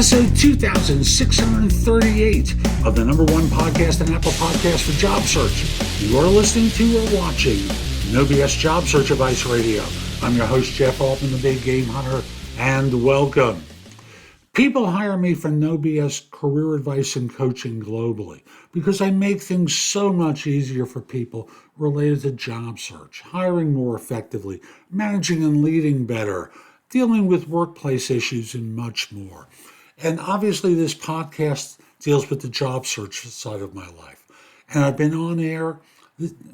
episode 2638 of the number one podcast and Apple Podcast for job search. You are listening to or watching No BS Job Search Advice Radio. I'm your host, Jeff Altman, the Big Game Hunter, and welcome. People hire me for No BS career advice and coaching globally because I make things so much easier for people related to job search, hiring more effectively, managing and leading better, dealing with workplace issues, and much more. And obviously this podcast deals with the job search side of my life. And I've been on air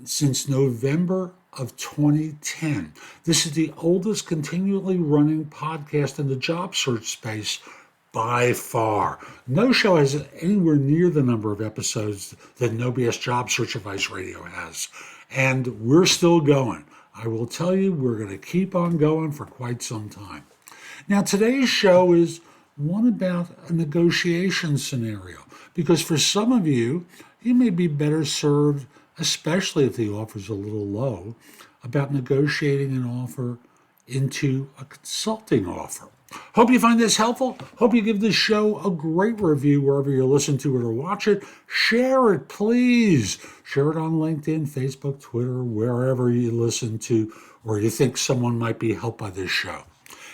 since November of 2010. This is the oldest continually running podcast in the job search space by far. No show has anywhere near the number of episodes that No BS Job Search Advice Radio has. And we're still going. I will tell you, we're going to keep on going for quite some time. Now, today's show is one about a negotiation scenario, because for some of you, you may be better served, especially if the offer's a little low, about negotiating an offer into a consulting offer. Hope you find this helpful. Hope you give this show a great review wherever you listen to it or watch it. Share it, please. Share it on LinkedIn, Facebook, Twitter, wherever you listen to or you think someone might be helped by this show.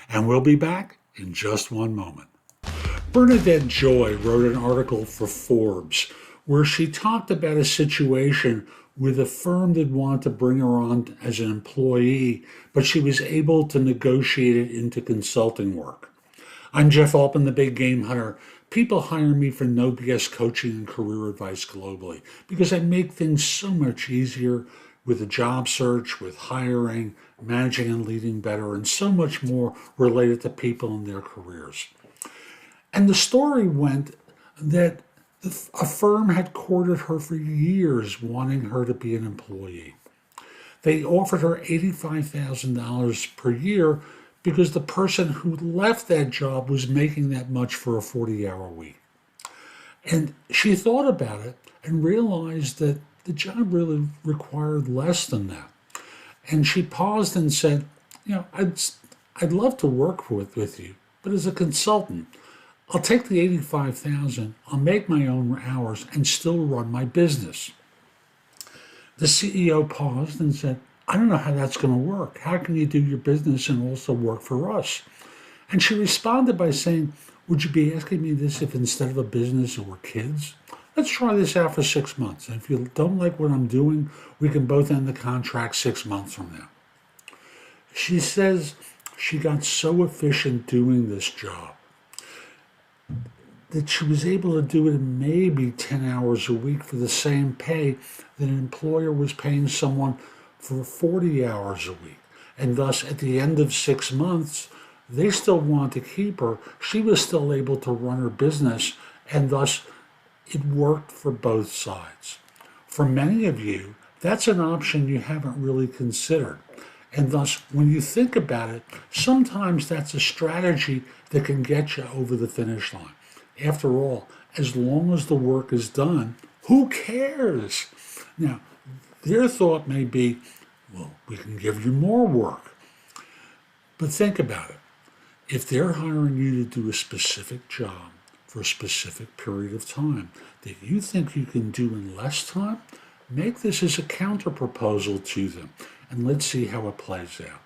And we'll be back in just one moment. Bernadette Joy wrote an article for Forbes where she talked about a situation with a firm that wanted to bring her on as an employee, but she was able to negotiate it into consulting work. I'm Jeff Altman, the Big Game Hunter. People hire me for No BS coaching and career advice globally because I make things so much easier with the job search, with hiring, managing and leading better, and so much more related to people and their careers. And the story went that a firm had courted her for years, wanting her to be an employee. They offered her $85,000 per year because the person who left that job was making that much for a 40-hour week. And she thought about it and realized that the job really required less than that. And she paused and said, I'd love to work with you, but as a consultant, I'll take the $85,000, I'll make my own hours and still run my business. The CEO paused and said, I don't know how that's going to work. How can you do your business and also work for us? And she responded by saying, would you be asking me this if instead of a business it were kids? Let's try this out for 6 months. And if you don't like what I'm doing, we can both end the contract 6 months from now. She says she got so efficient doing this job that she was able to do it in maybe 10 hours a week for the same pay that an employer was paying someone for 40 hours a week. And thus, at the end of 6 months, they still wanted to keep her. She was still able to run her business, and thus, it worked for both sides. For many of you, that's an option you haven't really considered. And thus, when you think about it, sometimes that's a strategy that can get you over the finish line. After all, as long as the work is done, who cares? Now, their thought may be, well, we can give you more work. But think about it. If they're hiring you to do a specific job for a specific period of time that you think you can do in less time, make this as a counter proposal to them, and let's see how it plays out.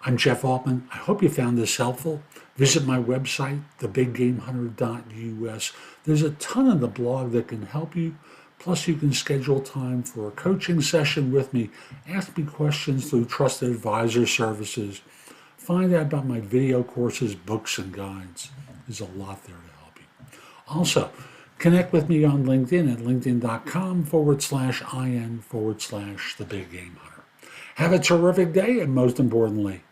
I'm Jeff Altman. I hope you found this helpful. Visit my website, thebiggamehunter.us. There's a ton in the blog that can help you. Plus, you can schedule time for a coaching session with me, ask me questions through trusted advisor services, find out about my video courses, books, and guides. There's a lot there to help you. Also, connect with me on LinkedIn at linkedin.com/IN/The Big Game Hunter. Have a terrific day, and most importantly,